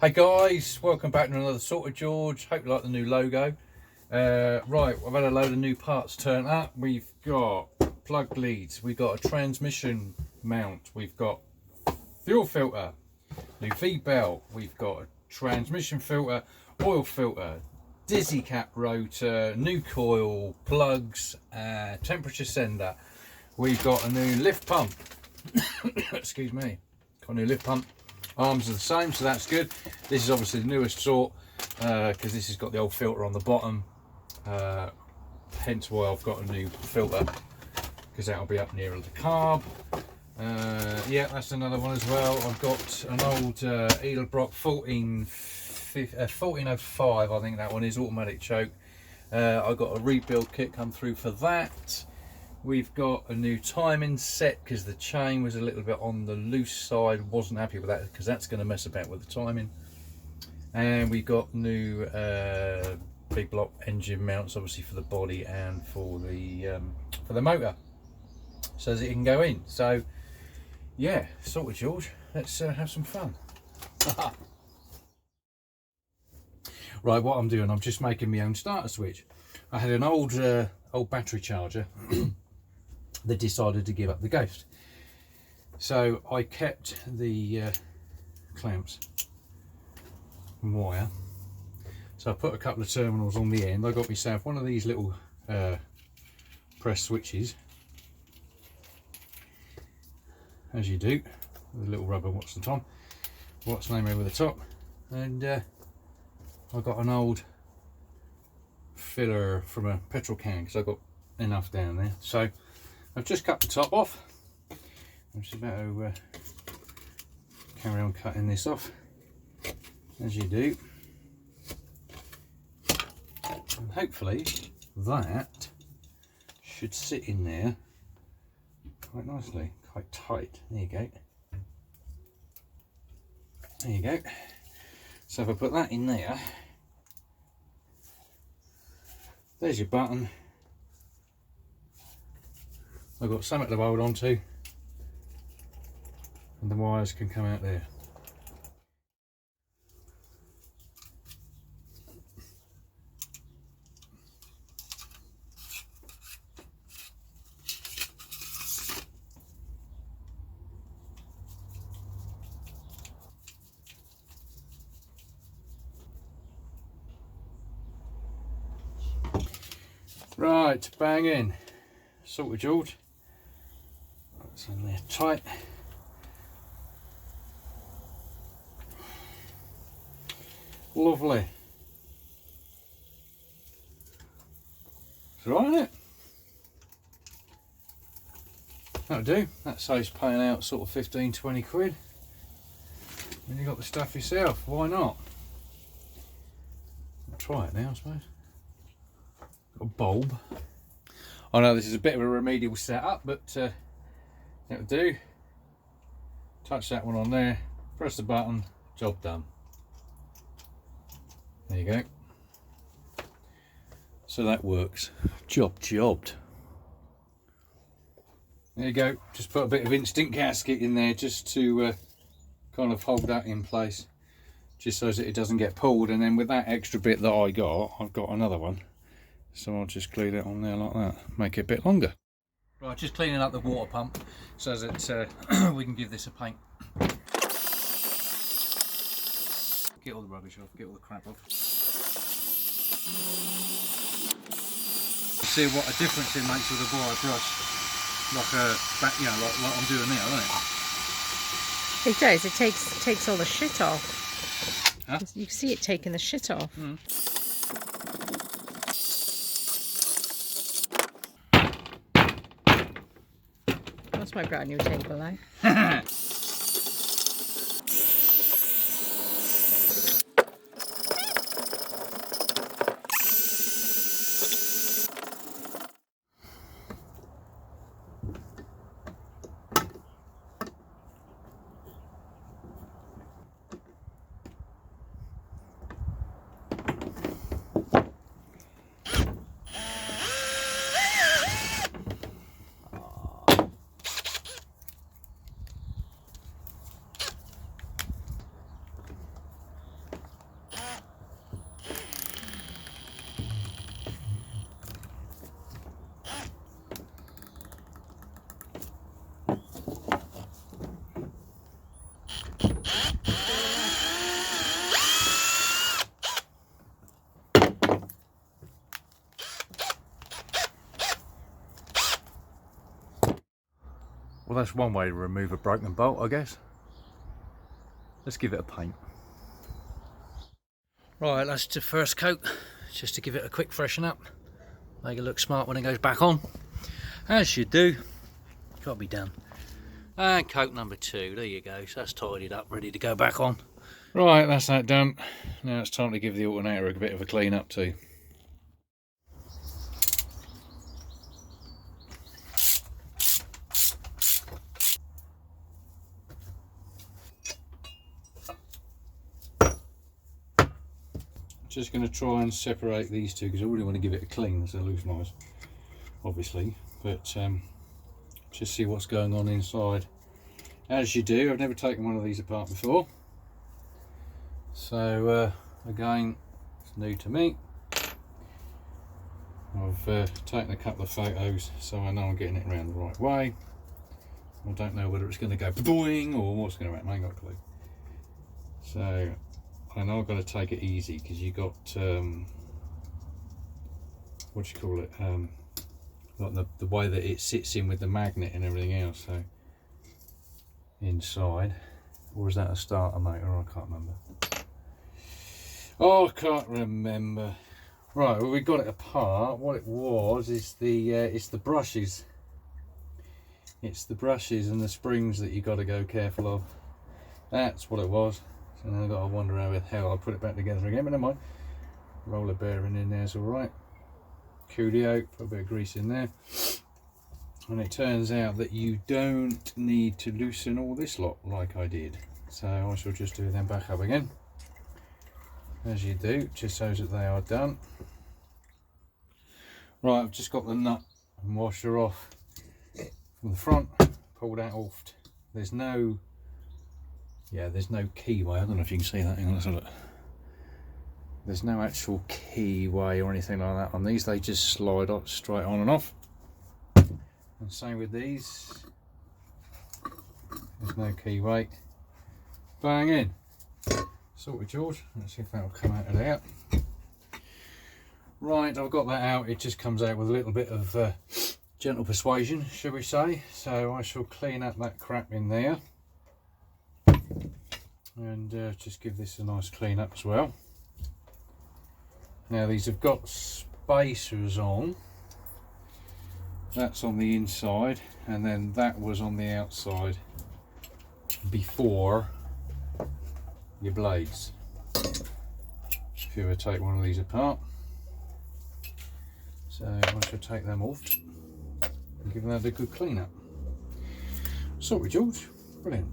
Hey guys, welcome back to another Sort of George. Hope you like the new logo. Right, I've had a load of new parts turn up. We've got plug leads, we've got a transmission mount, we've got fuel filter, new V-belt, we've got a transmission filter, oil filter, dizzy cap rotor, new coil, plugs, temperature sender. We've got a new lift pump. Excuse me, got a new lift pump. Arms are the same, so that's good. This is obviously the newest sort because this has got the old filter on the bottom, hence why I've got a new filter, because that'll be up nearer the carb. Yeah, that's another one as well. I've got an old Edelbrock 1405, I think that one is, automatic choke. I've got a rebuild kit come through for that. We've got a new timing set because the chain was a little bit on the loose side. Wasn't happy with that because that's going to mess about with the timing. And we've got new big block engine mounts, obviously for the body and for the motor, so that it can go in. So yeah, sort of George. Let's have some fun. Right, what I'm doing, I'm just making my own starter switch. I had an old battery charger that decided to give up the ghost, so I kept the clamps and wire. So I put a couple of terminals on the end. I got myself one of these little press switches, as you do, with a little rubber what's name over the top, and I got an old filler from a petrol can because I got enough down there. So I've just cut the top off. I'm just about to carry on cutting this off, as you do, and hopefully that should sit in there quite nicely, quite tight. There you go. There you go. So if I put that in there, there's your button. I've got something to hold on to, and the wires can come out there. Right, bang in. Sort of George. That's in there tight. Lovely. It's alright, isn't it? That'll do. That saves paying out sort of 15-20 quid when you got the stuff yourself. Why not? I'll try it now, I suppose. Got a bulb. I know this is a bit of a remedial setup, but that'll do. Touch that one on there, press the button, job done. There you go. So that works. Jobbed. There you go. Just put a bit of instant gasket in there just to kind of hold that in place, just so that it doesn't get pulled. And then with that extra bit that I've got another one. So I'll just glue that on there like that, make it a bit longer. Right, just cleaning up the water pump so that we can give this a paint. Get all the rubbish off, get all the crap off. See what a difference it makes with a wire brush, like like I'm doing now, doesn't it? It does. It takes all the shit off. Huh? You see it taking the shit off. Mm. That's my brand new table, eh? Well, that's one way to remove a broken bolt, I guess. Let's give it a paint. Right, that's the first coat, just to give it a quick freshen up, make it look smart when it goes back on, as you do. Got to be done. And coat number 2, there you go. So that's tidied up, ready to go back on. Right, that's that done. Now it's time to give the alternator a bit of a clean up too. Just going to try and separate these two because I really want to give it a clean so it looks nice, obviously, but just see what's going on inside. As you do, I've never taken one of these apart before, so again, it's new to me. I've taken a couple of photos so I know I'm getting it around the right way. I don't know whether it's going to go boing or what's going to happen, I ain't got a clue. So I know I've got to take it easy because you got what do you call it, like the way that it sits in with the magnet and everything else. So inside, or is that a starter motor? I can't remember. Oh, I can't remember. Right, well, we got it apart. What it was is the it's the brushes. It's the brushes and the springs that you got to go careful of. That's what it was. So now I've got to wonder how the hell I put it back together again, but never mind. Roller bearing in there's all right. Coolio, put a bit of grease in there. And it turns out that you don't need to loosen all this lot like I did. So I shall just do them back up again, as you do, just so that they are done. Right, I've just got the nut and washer off from the front, pulled that off. There's no keyway. I don't know if you can see that. Hang on, let's have a look. There's no actual keyway or anything like that on these. They just slide off, straight on and off. And same with these. There's no keyway. Bang in. Sorted, George. Let's see if that'll come out of there. Right, I've got that out. It just comes out with a little bit of gentle persuasion, shall we say. So I shall clean up that crap in there. And just give this a nice clean up as well. Now these have got spacers on. That's on the inside, and then that was on the outside before your blades. If you ever take one of these apart. So I shall take them off and give that a good clean up. Sorry, George. Brilliant.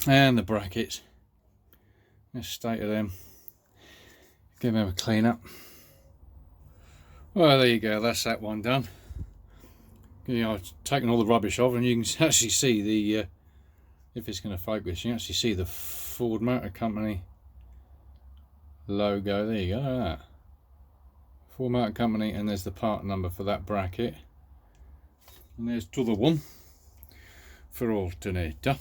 And the brackets, just state of them, give them a clean up. Well, there you go, that's that one done. You know, I've taken all the rubbish off, and you can actually see the if it's going to focus, you can actually see the Ford Motor Company logo. There you go, look at that. Ford Motor Company, and there's the part number for that bracket, and there's the other one for Alternator.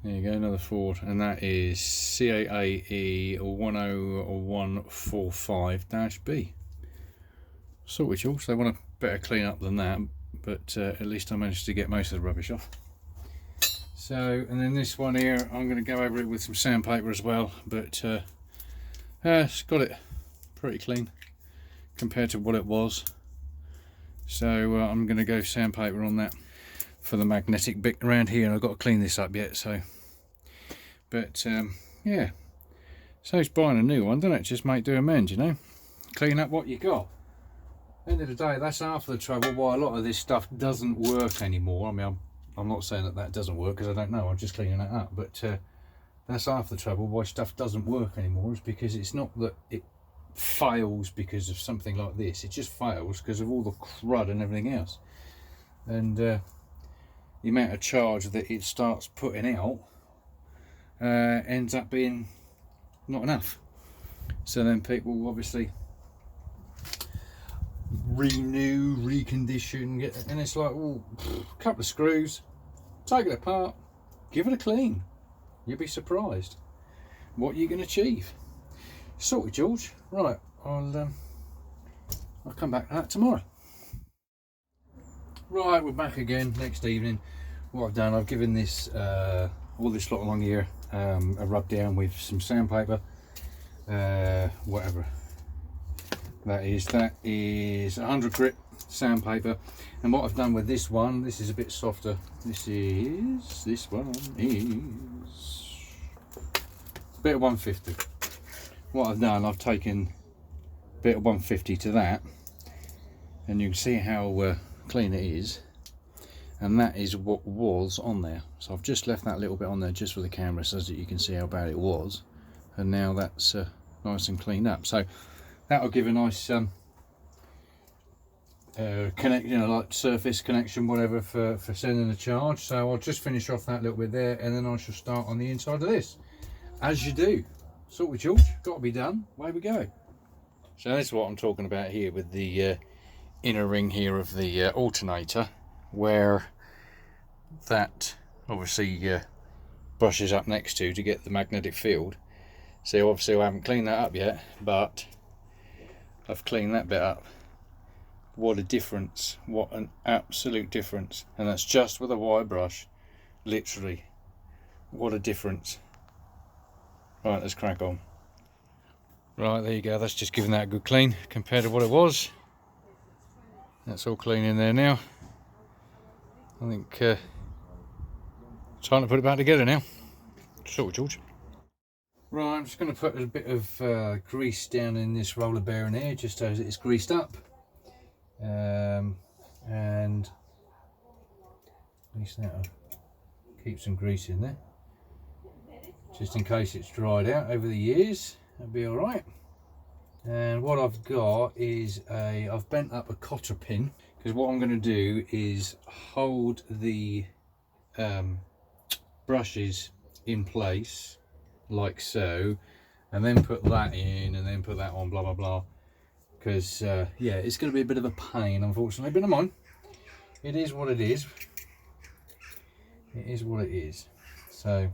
There you go, another Ford, and that is CAAE 10145-B. Sorted, y'all. So they want a better clean up than that, but at least I managed to get most of the rubbish off. So, and then this one here, I'm going to go over it with some sandpaper as well, but it's got it pretty clean compared to what it was. So I'm going to go sandpaper on that for the magnetic bit around here, and I've got to clean this up yet. So, but yeah, so it's buying a new one, doesn't it? Just make do amend, you know, clean up what you got. End of the day, that's half the trouble why a lot of this stuff doesn't work anymore. I mean, I'm not saying that that doesn't work, because I don't know, I'm just cleaning that up, but that's half the trouble why stuff doesn't work anymore, is because it's not that it fails because of something like this, it just fails because of all the crud and everything else, and the amount of charge that it starts putting out ends up being not enough. So then people obviously renew, recondition, and it's like, well, a couple of screws, take it apart, give it a clean, you'll be surprised what you can achieve. Sorted, George. Right, I'll come back to that tomorrow. Right, we're back again next evening. What I've done, I've given this all this lot along here a rub down with some sandpaper, whatever that is 100 grit sandpaper. And what I've done with this one, this is a bit softer. This one is a bit of 150. What I've done, I've taken a bit of 150 to that, and you can see how clean it is, and that is what was on there. So I've just left that little bit on there just for the camera so that you can see how bad it was, and now that's nice and cleaned up. So that'll give a nice connection, you know, like surface connection, whatever, for sending the charge. So I'll just finish off that little bit there, and then I shall start on the inside of this, as you do. Sort with George, got to be done. Away we go. So this is what I'm talking about here with the inner ring here of the alternator, where that obviously brushes up next to get the magnetic field. So obviously I haven't cleaned that up yet, but I've cleaned that bit up. What a difference, what an absolute difference. And that's just with a wire brush, literally. What a difference. Right, let's crack on. Right, there you go, that's just giving that a good clean compared to what it was. That's all clean in there now. I think time to put it back together now. Sort of, George. Right, I'm just going to put a bit of grease down in this roller bearing here, just so it's greased up. And at least that'll keep some grease in there, just in case it's dried out over the years. That'll be all right. And what I've got is I've bent up a cotter pin, because what I'm going to do is hold the brushes in place like so, and then put that in, and then put that on, blah blah blah. Because yeah, it's going to be a bit of a pain, unfortunately, but never mind. It is what it is. It is what it is. So,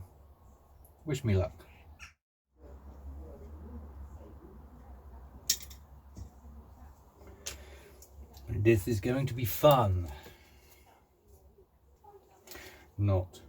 wish me luck. This is going to be fun. Not.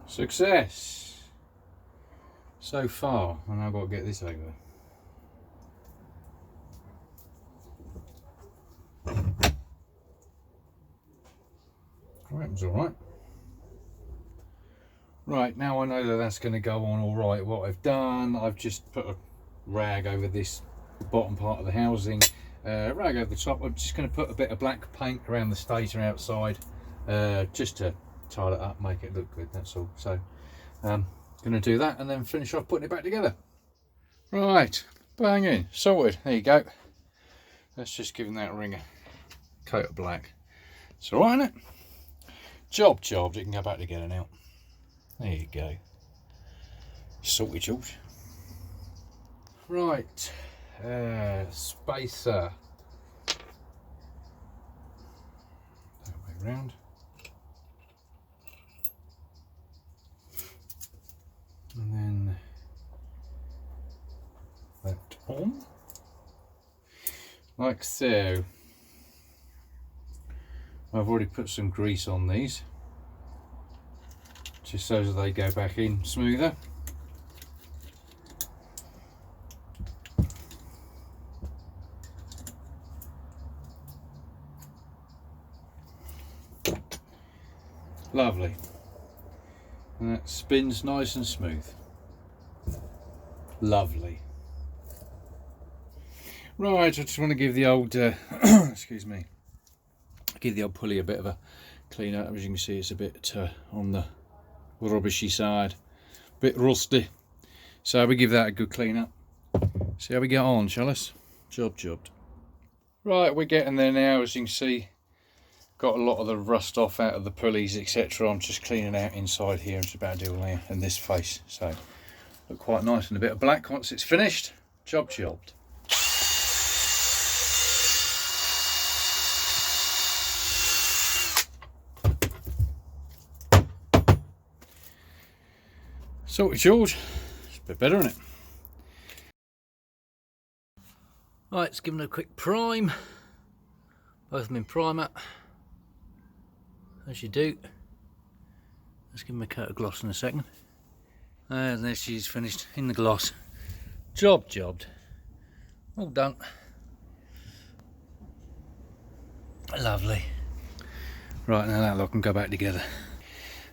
Success so far, and I've got to get this over. Right, it's all right. Right, now I know that that's going to go on all right. What I've done, I've just put a rag over this bottom part of the housing, rag over the top. I'm just going to put a bit of black paint around the stator outside, just to tie it up, make it look good, that's all. So I'm going to do that and then finish off putting it back together. Right, banging, sorted, there you go. Let's just give that ring a coat of black. It's all right, isn't it? Jobbed, it can go back together now. There you go. Sorted, George. Right, spacer. That way round. And then that on, like so. I've already put some grease on these, just so that they go back in smoother. Lovely. And that spins nice and smooth. Lovely. Right, I just want to give the old, excuse me, give the old pulley a bit of a clean up. As you can see, it's a bit on the rubbishy side, bit rusty. So we give that a good clean up. See how we get on, shall us? Jobbed. Right, we're getting there now. As you can see, got a lot of the rust off out of the pulleys, etc. I'm just cleaning out inside here. I'm just about to do all here and this face. So look quite nice and a bit of black once it's finished. Jobbed. Salted George, it's a bit better, isn't it? Right, let's give them a quick prime. Both of them in primer, as you do. Let's give them a coat of gloss in a second. And there she's finished in the gloss. Jobbed. All done. Lovely. Right, now that lot can go back together.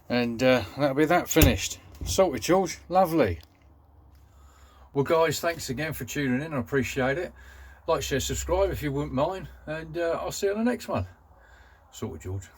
And that'll be that finished. Salted George, lovely. Well guys, thanks again for tuning in, I appreciate it. Like, share, subscribe if you wouldn't mind, and I'll see you on the next one. Salted George.